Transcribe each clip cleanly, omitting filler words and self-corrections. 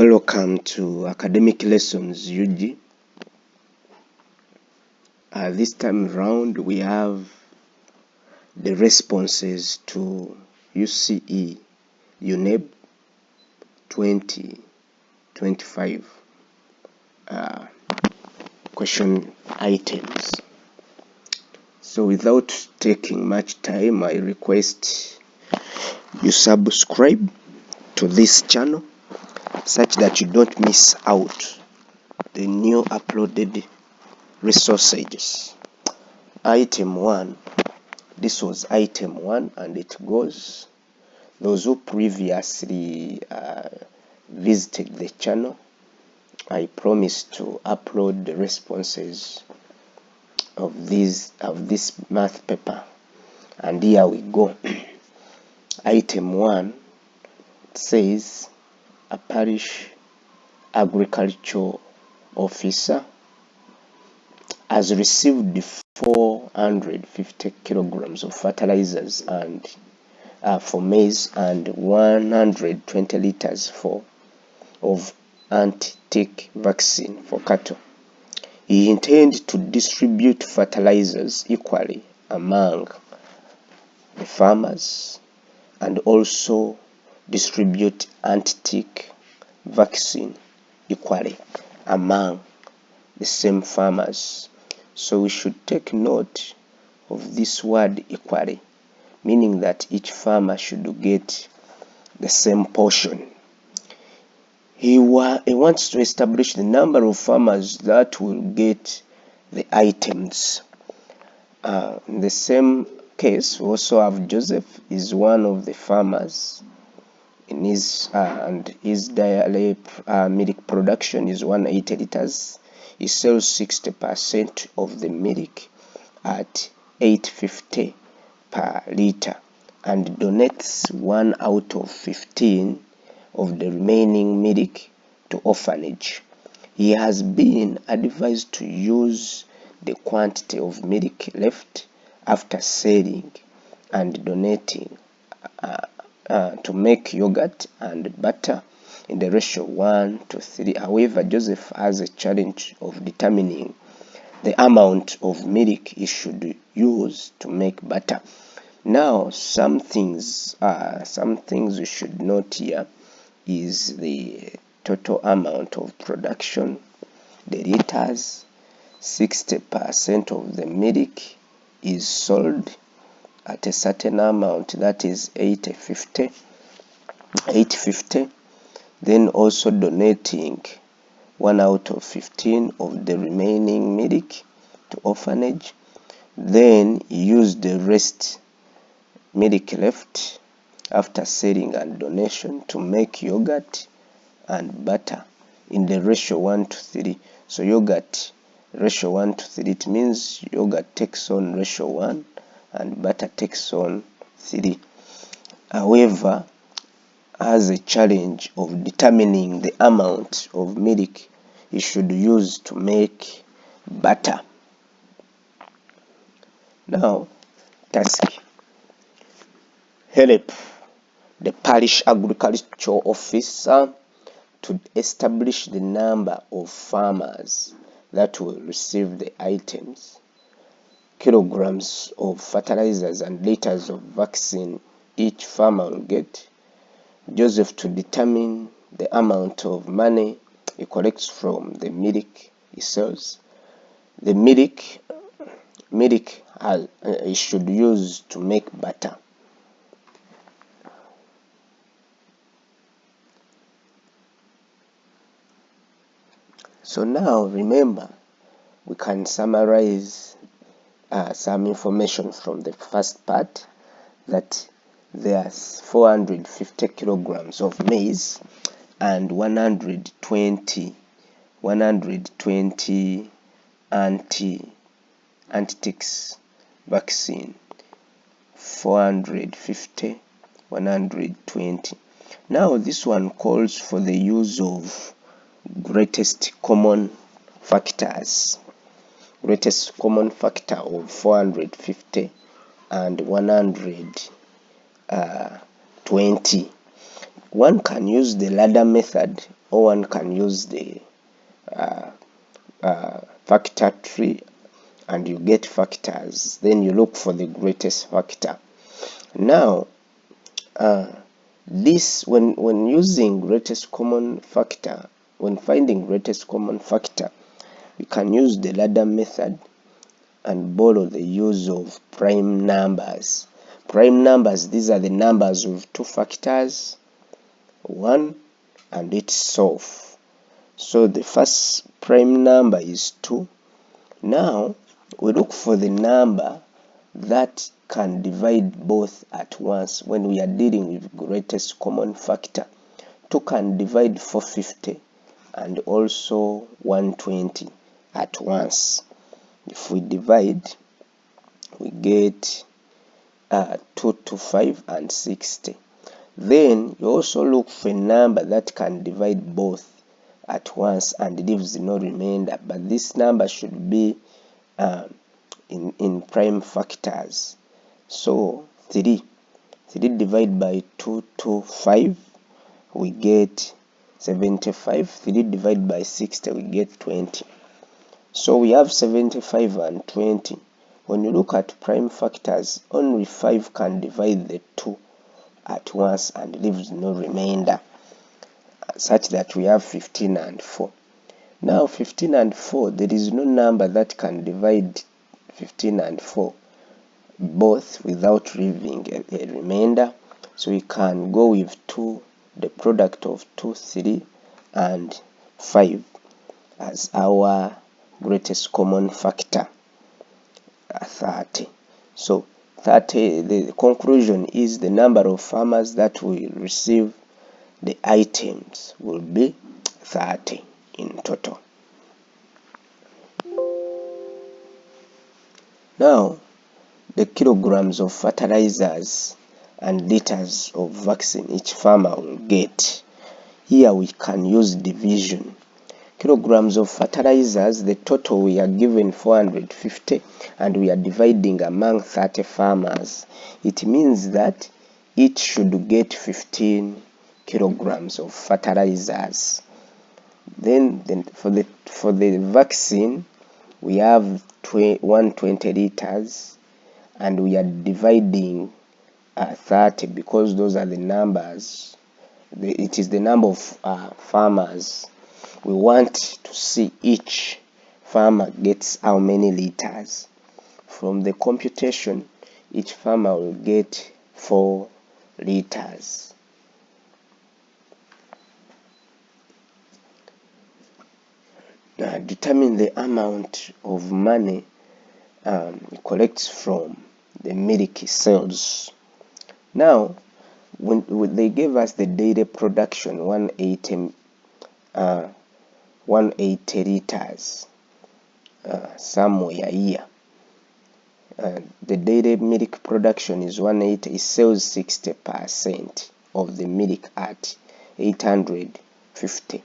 Welcome to Academic Lessons UG. This time around we have the responses to UCE UNEB 2025 question items. So without taking much time, I request you subscribe to this channel such that you don't miss out the new uploaded resources. Item 1, this was item 1, and it goes: those who previously visited the channel, I promised to upload the responses of this math paper, and here we go. Item 1 says a parish agricultural officer has received 450 kilograms of fertilizers and for maize and 120 liters of anti-tick vaccine for cattle. He intends to distribute fertilizers equally among the farmers and also distribute anti-tick vaccine equally among the same farmers. So we should take note of this word equally, meaning that each farmer should get the same portion. He wants to establish the number of farmers that will get the items. In the same case, we also have Joseph is one of the farmers. In his dairy milk production is 180 liters. He sells 60% of the milk at $8.50 per liter and donates 1 out of 15 of the remaining milk to orphanage. He has been advised to use the quantity of milk left after selling and donating to make yogurt and butter in the ratio 1:3. However, Joseph has a challenge of determining the amount of milk he should use to make butter. Now, some things we should note here is the total amount of production, the liters. 60% of the milk is sold at a certain amount, that is $8.50. Then also donating 1 out of 15 of the remaining milk to orphanage. Then use the rest milk left after selling and donation to make yogurt and butter in the ratio 1:3. So yogurt ratio 1:3, it means yogurt takes on ratio 1 and butter takes on 3. However, has a challenge of determining the amount of milk you should use to make butter. Now, task: help the parish agricultural officer to establish the number of farmers that will receive the items, kilograms of fertilizers and liters of vaccine each farmer will get. Joseph to determine the amount of money he collects from the milk he sells. The milk he should use to make butter. So now remember, we can summarize some information from the first part, that there's 450 kilograms of maize and 120 anti-ticks vaccine. 450, 120. Now this one calls for the use of greatest common factors. Greatest common factor of 450 and 120. one can use the ladder method, or one can use the factor tree, and you get factors. Then you look for the greatest factor. Now this when using greatest common factor, when finding greatest common factor, we can use the ladder method and borrow the use of prime numbers. Prime numbers, these are the numbers with two factors, 1 and itself. So the first prime number is 2. Now we look for the number that can divide both at once. When we are dealing with greatest common factor, 2 can divide 450 and also 120 at once. If we divide, we get 2 to 5 and 60. Then you also look for a number that can divide both at once and leaves no remainder, but this number should be in prime factors. So 3 divided by 2 to 5, we get 75. 3 divided by 60, we get 20. So we have 75 and 20. When you look at prime factors, only 5 can divide the 2 at once and leaves no remainder, such that we have 15 and 4. Now 15 and 4, there is no number that can divide 15 and 4 both without leaving a remainder. So we can go with 2, the product of 2, 3 and 5 as our greatest common factor, 30. So 30, the conclusion is the number of farmers that will receive the items will be 30 in total. Now the kilograms of fertilizers and liters of vaccine each farmer will get. Here we can use division. Kilograms of fertilizers, the total we are given 450, and we are dividing among 30 farmers. It means that each should get 15 kilograms of fertilizers. Then for the vaccine, we have 120 liters, and we are dividing 30 because those are the numbers. It is the number of farmers. We want to see each farmer gets how many liters. From the computation, each farmer will get 4 liters. Now determine the amount of money collects from the milk sales. Now when they gave us the daily production, 180 liters somewhere here. The daily milk production is 180. It sells 60% of the milk at 850.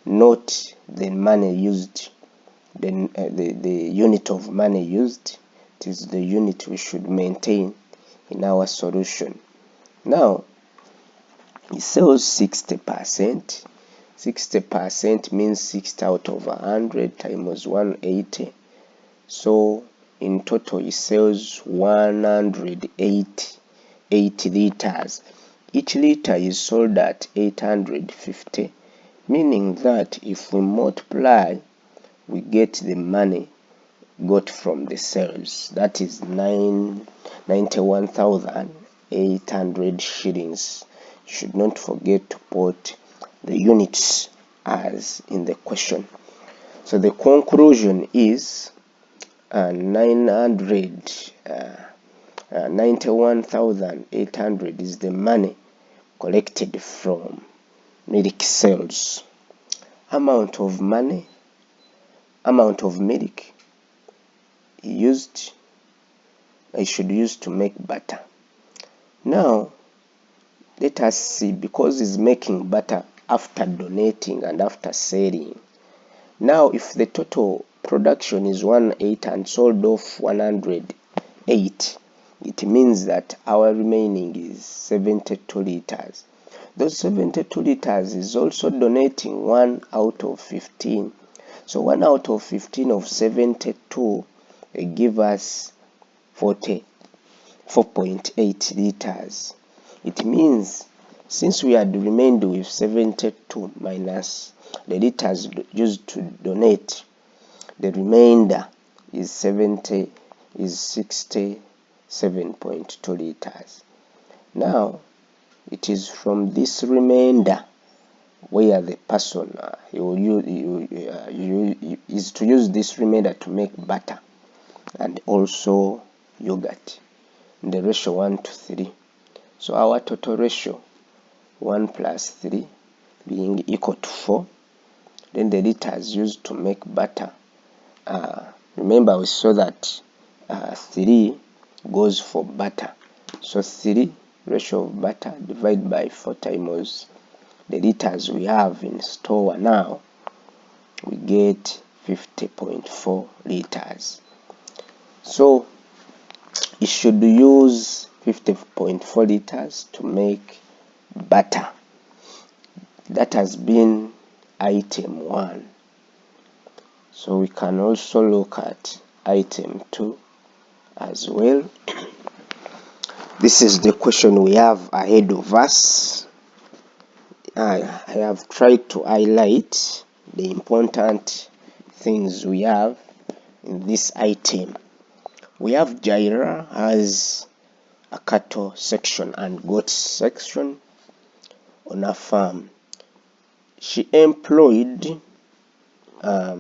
Note the money used, the unit of money used. It is the unit we should maintain in our solution. Now it sells 60%. 60% means 60 out of 100 times 180. So in total it sells 180 liters. Each liter is sold at 850, meaning that if we multiply, we get the money got from the sales. That is 91,800 shillings. You should not forget to put the units as in the question. So the conclusion is 91,800 is the money collected from milk sales. Amount of money, amount of milk I should use to make butter. Now let us see, because he's making butter after donating and after selling. Now if the total production is 180 and sold off 108, it means that our remaining is 72 liters. those 72 liters is also donating 1 out of 15. So 1 out of 15 of 72 give us 44.8 liters. It means since we had remained with 72 minus the liters used to donate, the remainder is 67.2 liters. Now it is from this remainder where the person is to use this remainder to make butter and also yogurt in the ratio 1 to 3. So our total ratio 1 plus 3 being equal to 4. Then the liters used to make butter. Remember we saw that 3 goes for butter. So 3 ratio of butter divided by 4 times the liters we have in store now, we get 50.4 liters. So it should use 50.4 liters to make butter. That has been item 1. So we can also look at item 2 as well. This is the question we have ahead of us. I have tried to highlight the important things we have in this item. We have Jaira has a cattle section and goat section on a farm. She employed a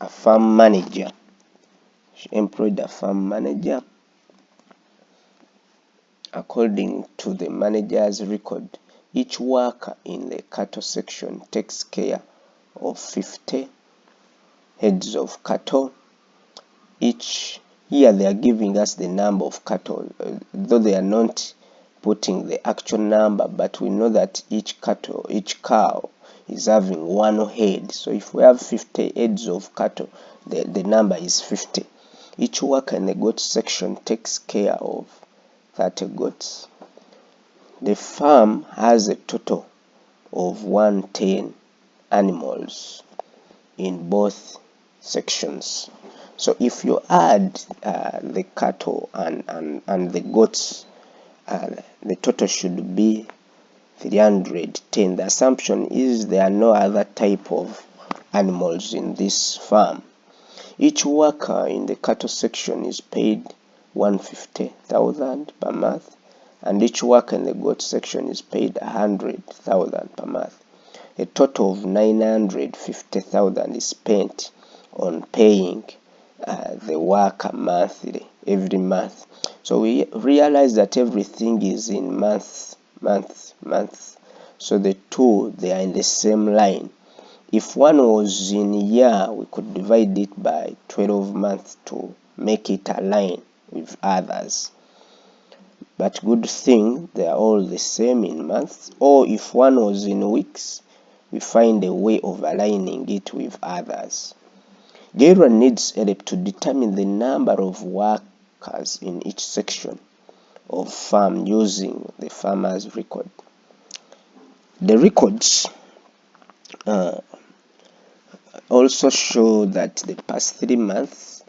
farm manager. According to the manager's record, each worker in the cattle section takes care of 50 heads of cattle. Here they are giving us the number of cattle, though they are not putting the actual number, but we know that each cow is having 1 head. So if we have 50 heads of cattle, the number is 50. Each worker in the goat section takes care of 30 goats. The farm has a total of 110 animals in both sections. So if you add the cattle and the goats, the total should be 310. The assumption is there are no other type of animals in this farm. Each worker in the cattle section is paid 150,000 per month, and each worker in the goat section is paid 100,000 per month. A total of 950,000 is spent on paying the worker monthly, every month. So we realize that everything is in month. So the two, they are in the same line. If one was in year, we could divide it by 12 months to make it align with others. But good thing, they are all the same in months. Or if one was in weeks, we find a way of aligning it with others. Jaira needs help to determine the number of workers in each section of farm using the farmer's record. The records also show that the past 3 months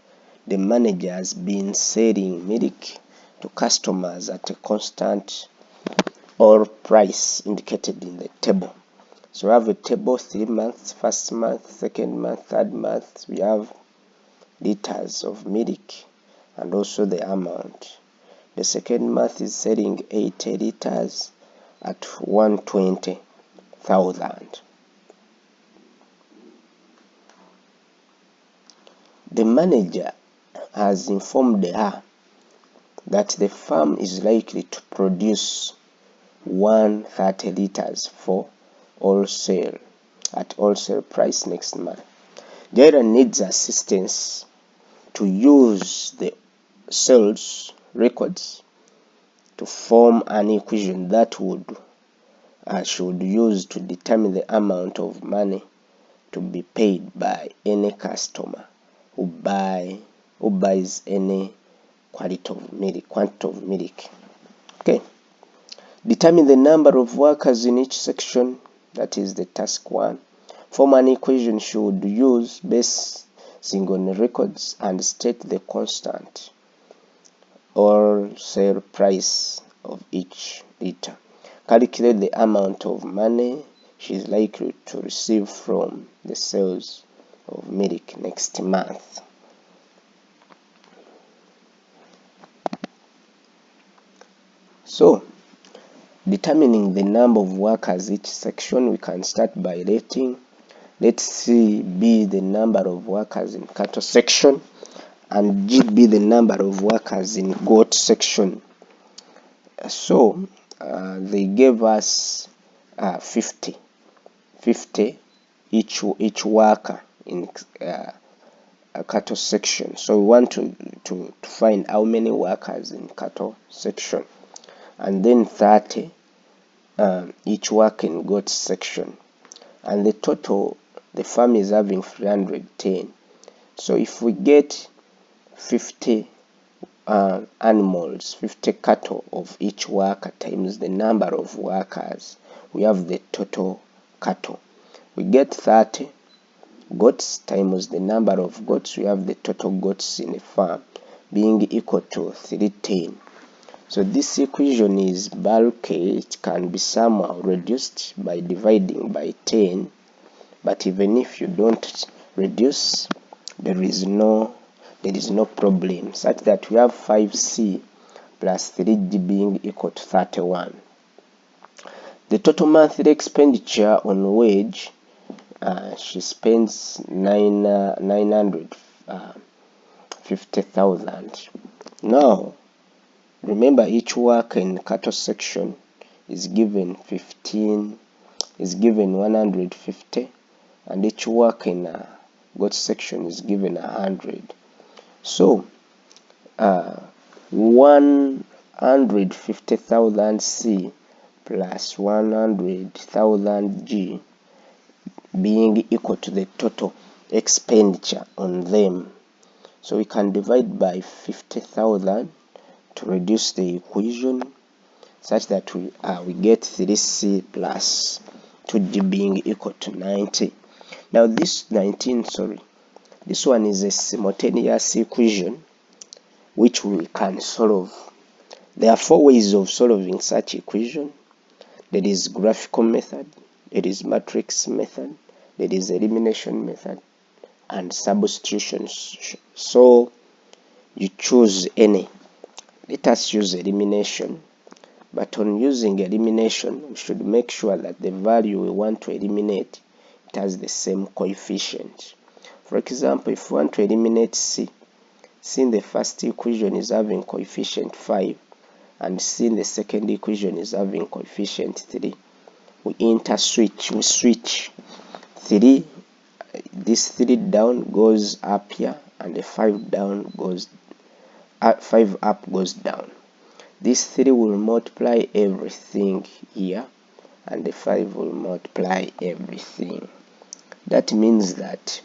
the manager has been selling milk to customers at a constant or price indicated in the table. So we have a table: 3 months, first month, second month, third month. We have liters of milk and also the amount. The second month is selling 80 liters at 120,000. The manager has informed her that the farm is likely to produce 130 liters for wholesale at wholesale price next month. Jaira needs assistance to use the sales records to form an equation that she would use to determine the amount of money to be paid by any customer who buys any quantity of milk. Okay. Determine the number of workers in each section, that is the task 1. Form an equation should use basing on records and state the constant or sale price of each liter. Calculate the amount of money she is likely to receive from the sales of milk next month. So, determining the number of workers each section, we can start by rating. Let C be the number of workers in cattle section and G be the number of workers in goat section. So they gave us 50 each worker in a cattle section. So we want to find how many workers in cattle section, and then 30 each worker in goat section, and the total the farm is having 310. So if we get 50 animals, 50 cattle of each worker times the number of workers, we have the total cattle. We get 30 goats times the number of goats, we have the total goats in a farm being equal to 310. So this equation is bulky. It can be somehow reduced by dividing by 10, but even if you don't reduce, there is no problem, such that we have 5C plus 3D being equal to 31. The total monthly expenditure on wage, she spends 950,000. Now remember, each worker in cattle section is given 150, and each worker in goat section is given 100. So 150,000 C plus 100,000 G being equal to the total expenditure on them. So we can divide by 50,000 to reduce the equation, such that we get 3C plus 2G being equal to 90. Now this one is a simultaneous equation which we can solve. There are 4 ways of solving such equation. There is graphical method, there is matrix method, there is elimination method, and substitution. So you choose any. Let us use elimination. But on using elimination, we should make sure that the value we want to eliminate, it has the same coefficient. For example, if we want to eliminate C, in the first equation is having coefficient 5, and C in the second equation is having coefficient 3. We switch 3. This 3 down goes up here, and the 5 down goes 5 up goes down. This 3 will multiply everything here, and the 5 will multiply everything. That means that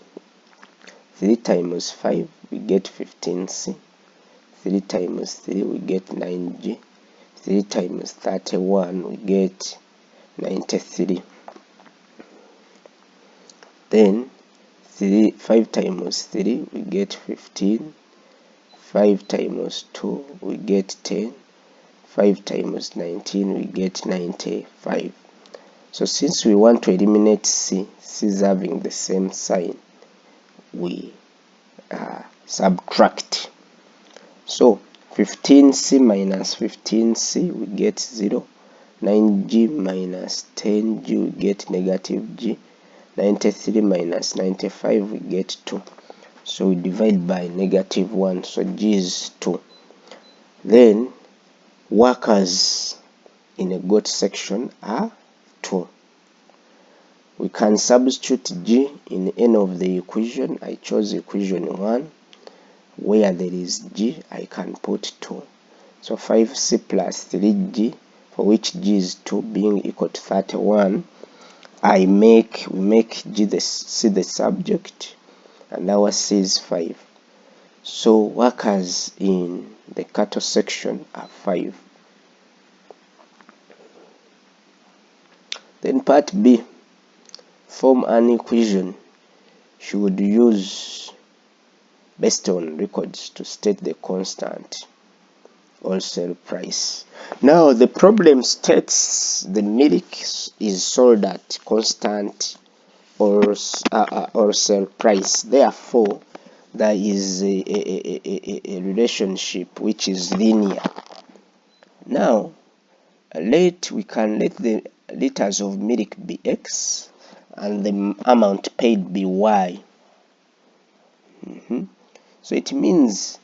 3 times 5 we get 15C, 3 times 3 we get 9G, 3 times 31 we get 93. Then 5 times 3 we get 15, 5 times 2 we get 10, 5 times 19 we get 95. So since we want to eliminate C is having the same sign, we subtract. So 15C minus 15C we get 0, 9G minus 10G we get negative G, 93 minus 95 we get 2. So we divide by negative 1, so G is 2. Then workers in a goat section are 2. We can substitute G in any of the equation. I chose equation 1. Where there is G, I can put 2. So 5C plus 3G, for which G is 2, being equal to 31. We make G C the subject, and our C is 5. So workers in the cattle section are 5. Then part B, form an equation should use based on records to state the constant wholesale price. Now the problem states the milk is sold at constant wholesale price. Therefore, there is a relationship which is linear. Now, we can let the liters of milk be X and the amount paid be Y. So it means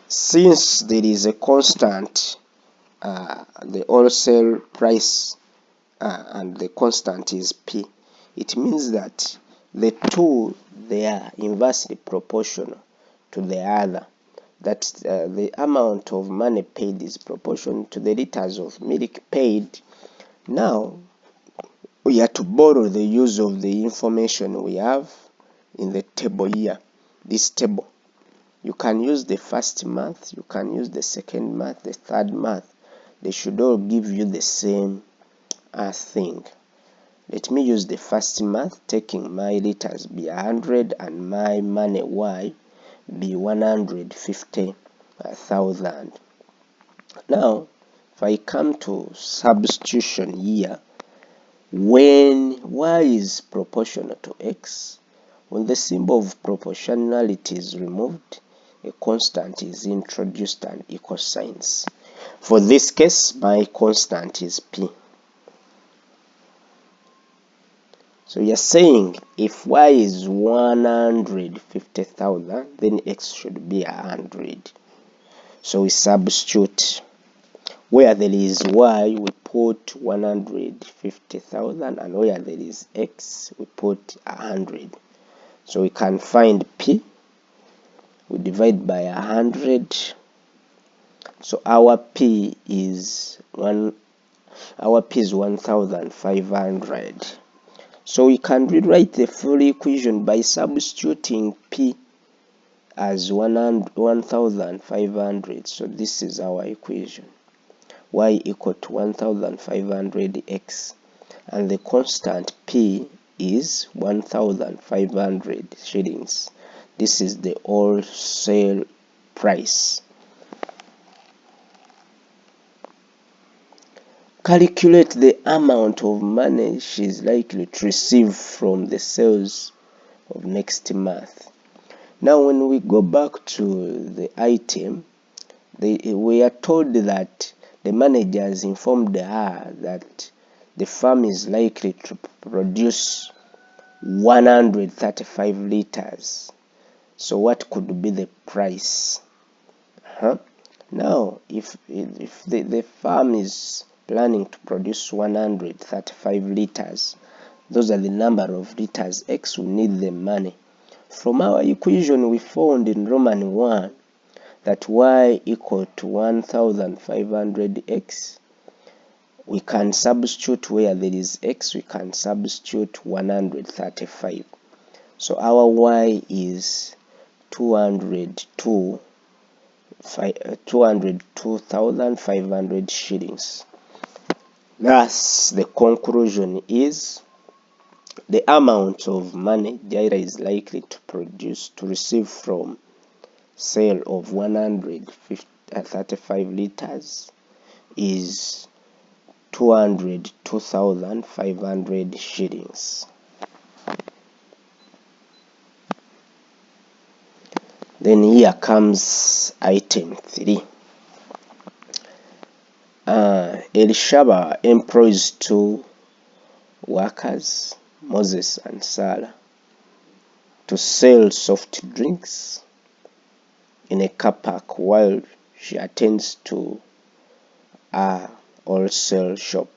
since there is a constant, the wholesale price and the constant is P, it means that the two, they are inversely proportional to the other. That the amount of money paid is proportional to the liters of milk paid. Now, we have to borrow the use of the information we have in the table here, this table. You can use the first math, you can use the second math, the third math. They should all give you the same thing. Let me use the first math, taking my liters be 100 and my money Y be 150,000. Now, if I come to substitution here, when Y is proportional to X, when the symbol of proportionality is removed, a constant is introduced and equal signs. For this case, my constant is P. So you're saying if Y is 150,000, then X should be 100. So we substitute. Where there is Y, we put 150,000, and where there is X, we put 100. So we can find P. We divide by 100. So our P is 1,500. So we can rewrite the full equation by substituting P as 1,500. So this is our equation. Y equal to 1,500x, and the constant P is 1,500 shillings. This is the wholesale price. Calculate the amount of money she is likely to receive from the sales of next month. Now, when we go back to the item, we are told that the manager has informed her that the farm is likely to produce 135 liters. So what could be the price? Now, if the farm is planning to produce 135 liters, those are the number of liters X will need the money. From our equation we found in Roman 1 that Y equal to 1,500x, we can substitute where there is X, we can substitute 135. So our Y is 202,500 shillings. Thus, the conclusion is the amount of money Jaira is likely to receive from sale of 135 liters is 202,500 shillings. Then here comes item 3. Elishaba employs 2 workers, Moses and Sarah, to sell soft drinks in a car park while she attends to a wholesale shop.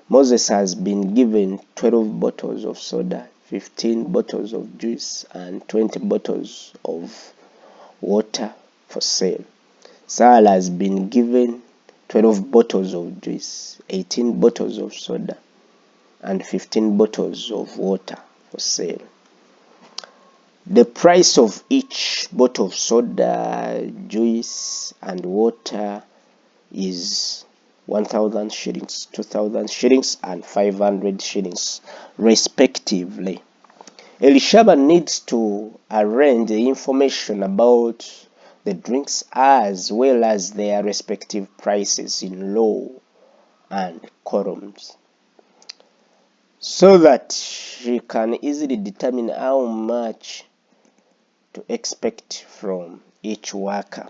Moses has been given 12 bottles of soda, 15 bottles of juice, and 20 bottles of water for sale. Sarah has been given 12 bottles of juice, 18 bottles of soda, and 15 bottles of water for sale. The price of each bottle of soda, juice, and water is 1,000 shillings, 2,000 shillings, and 500 shillings, respectively. Elishaba needs to arrange the information about the drinks as well as their respective prices in law and columns, so that she can easily determine how much to expect from each worker.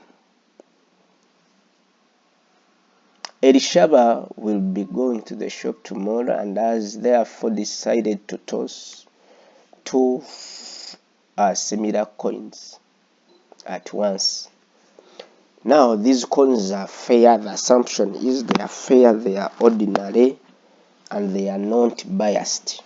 Elishaba will be going to the shop tomorrow and has therefore decided to toss two similar coins at once. Now these coins are fair. The assumption is they are fair, they are ordinary, and they are not biased.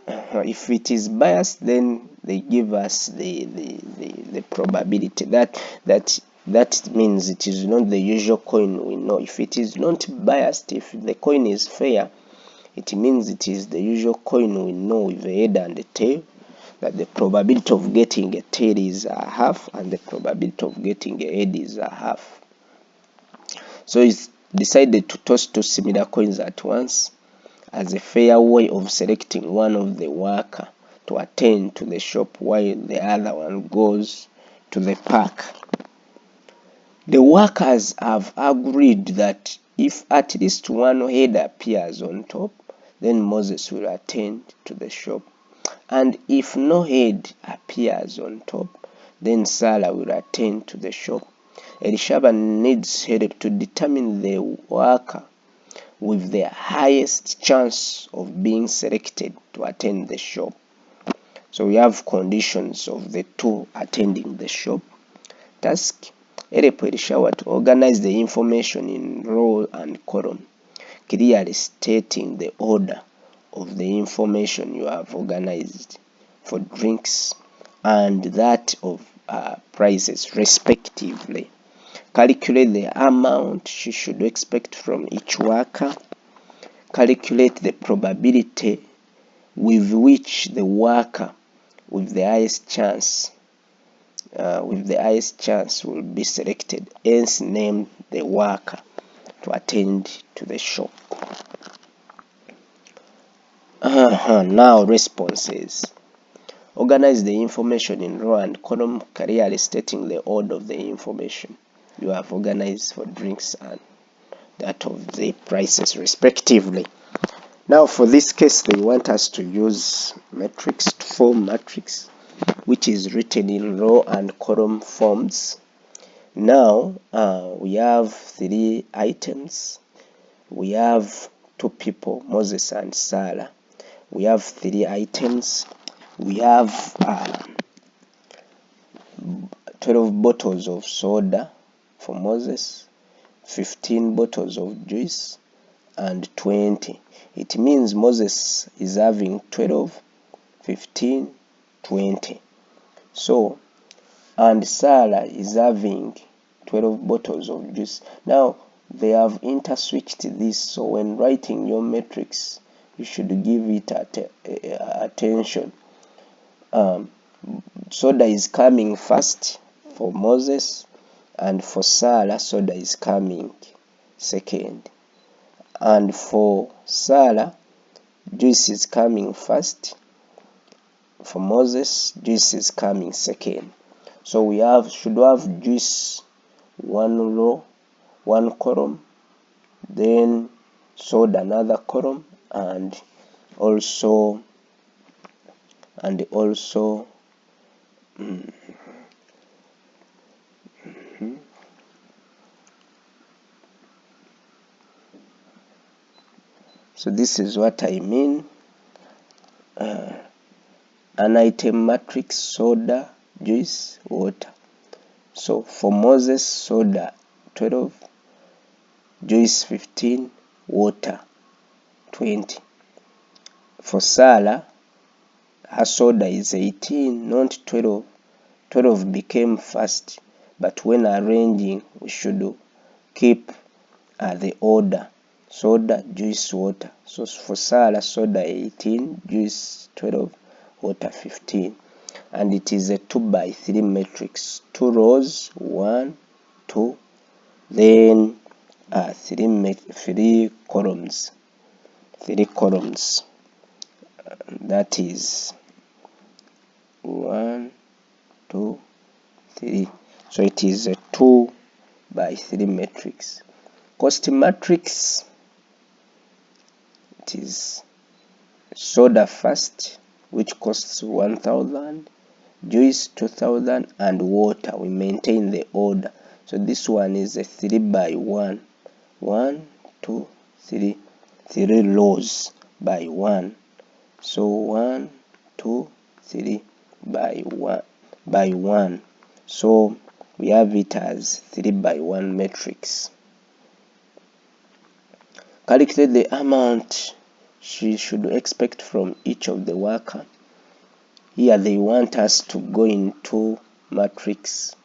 If it is biased, then they give us the probability. That means it is not the usual coin we know. If it is not biased, if the coin is fair, it means it is the usual coin we know with the head and the tail, that the probability of getting a tail is half and the probability of getting a head is half. So it's decided to toss two similar coins at once as a fair way of selecting one of the worker to attend to the shop while the other one goes to the park. The workers have agreed that if at least one head appears on top, then Moses will attend to the shop, and if no head appears on top, then Sarah will attend to the shop. Elishaba needs help to determine the worker with the highest chance of being selected to attend the shop. So we have conditions of the two attending the shop. Task: help Elishaba to organize the information in row and column, clearly stating the order of the information you have organized for drinks and that of prices, respectively. Calculate the amount she should expect from each worker. Calculate the probability with which the worker with the highest chance will be selected, hence name the worker to attend to the shop. Now responses. Organize the information in row and column, clearly stating the order of the information you have organized for drinks and that of the prices, respectively. Now for this case, they want us to use matrix to form matrix, which is written in row and column forms. Now we have three items. We have two people, Moses and Sarah. We have three items. We have 12 bottles of soda for Moses, 15 bottles of juice, and 20. It means Moses is having 12, 15, 20. So, and Sarah is having 12 bottles of juice. Now, they have interswitched this, so when writing your matrix, you should give it attention. Soda is coming first for Moses, and for Sarah, soda is coming second. And for Sarah, juice is coming first. For Moses, juice is coming second. So we should have juice one row, one column, then soda another column, and also so this is what I mean. An item matrix: soda, juice, water. So for Moses, soda 12, juice 15, water 20. For Sarah, her soda is 18, not 12. 12 became first, but when arranging, we should keep the order: soda, juice, water. So for Sarah, soda 18, juice 12, water 15. And it is a 2x3 matrix: 2 rows, 1, 2, then three columns. That is 1, 2, 3. So it is a 2 by 3 matrix. Cost matrix, it is soda first, which costs 1000, juice 2000, and water. We maintain the order. So this one is a 3 by 1. 1, 2, 3. 3 rows by 1. So 1, 2, 3 by 1. So we have it as 3 by 1 matrix. Calculate the amount she should expect from each of the worker. Here they want us to go into matrix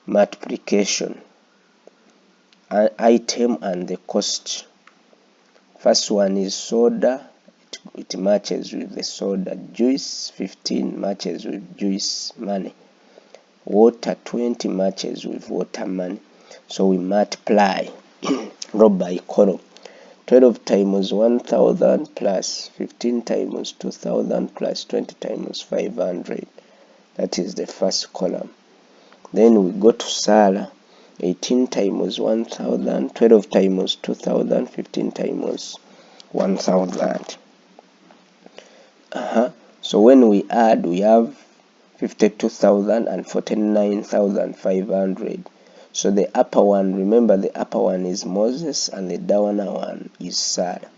multiplication, item and the cost. First one is soda, it matches with the soda. Juice 15 matches with juice money. Water 20 matches with water money. So we multiply row by column. 12 times 1000 plus 15 times 2000 plus 20 times 500. That is the first column. Then we go to Sala. 18 times 1000, 12 times 2000, 15 times 1000. So when we add, we have 52,000 and 49,500. So the upper one, remember the upper one is Moses and the downer one is Sarah.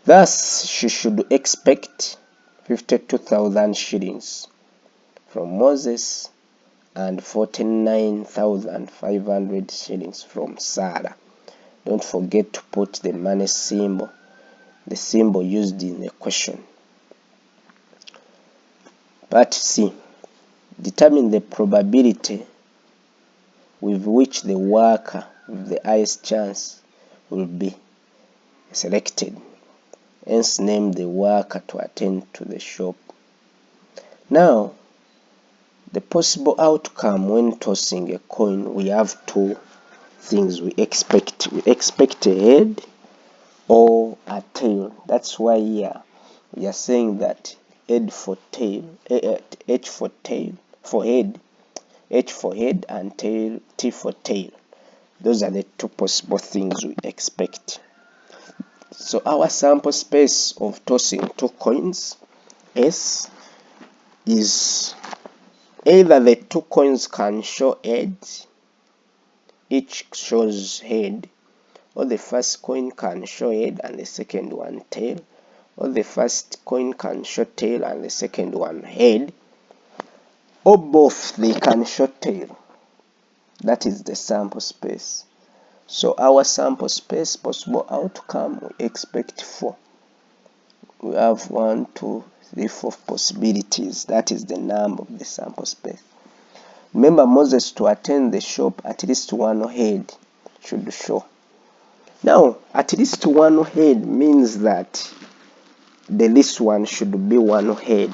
Thus, she should expect 52,000 shillings from Moses and 49,500 shillings from Sarah. Don't forget to put the money symbol, the symbol used in the question. Part C. Determine the probability with which the worker with the highest chance will be selected. Hence, name the worker to attend to the shop. Now, the possible outcome when tossing a coin, we have two things we expect. We expect a head or a tail. That's why here we are saying that head for tail, H for tail, for head, H for head, and tail, T for tail. Those are the two possible things we expect. So our sample space of tossing two coins, S, is either the two coins can show heads, each shows head, or the first coin can show head and the second one tail, or the first coin can show tail and the second one head, or both they can show tail. That is the sample space. So our sample space possible outcome we expect 4. We have 1, 2, 3, 4 possibilities. That is the number of the sample space. Remember, Moses, to attend the shop, at least one head should show. Now, at least one head means that the least one should be one head.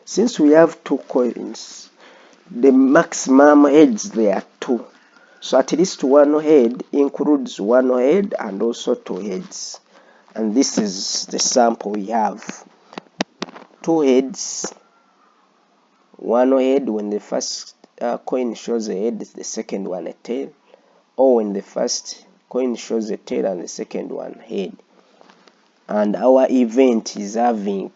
Since we have two coins, the maximum heads there are 2. So at least one head includes one head and also 2 heads. And this is the sample we have. 2 heads, 1 head when the first coin shows a head, the second one a tail, or when the first coin shows a tail and the second one head. And our event is having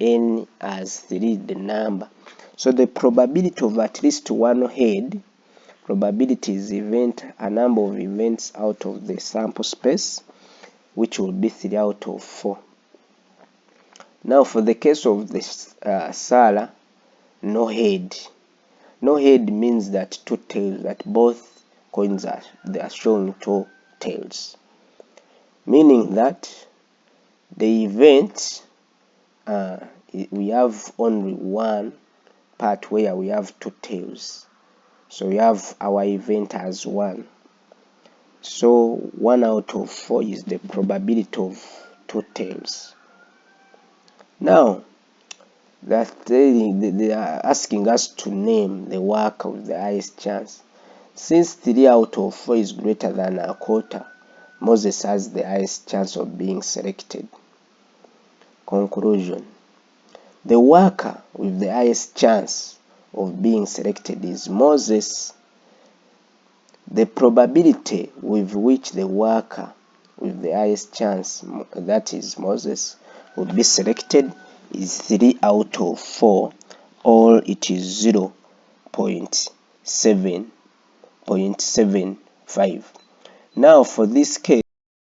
n as 3, the number. So the probability of at least one head, probability is event, a number of events out of the sample space, which will be 3 out of 4. Now for the case of this Sarah, no head. No head means that 2 tails, that both coins are showing 2 tails. Meaning that the event, we have only one part where we have 2 tails. So we have our event as 1. So 1 out of 4 is the probability of 2 tails. Now, that they are asking us to name the worker with the highest chance. Since 3 out of 4 is greater than a quarter, Moses has the highest chance of being selected. Conclusion. The worker with the highest chance of being selected is Moses. The probability with which the worker with the highest chance, that is Moses, will be selected is 3 out of 4, or it is 0.775. Now for this case,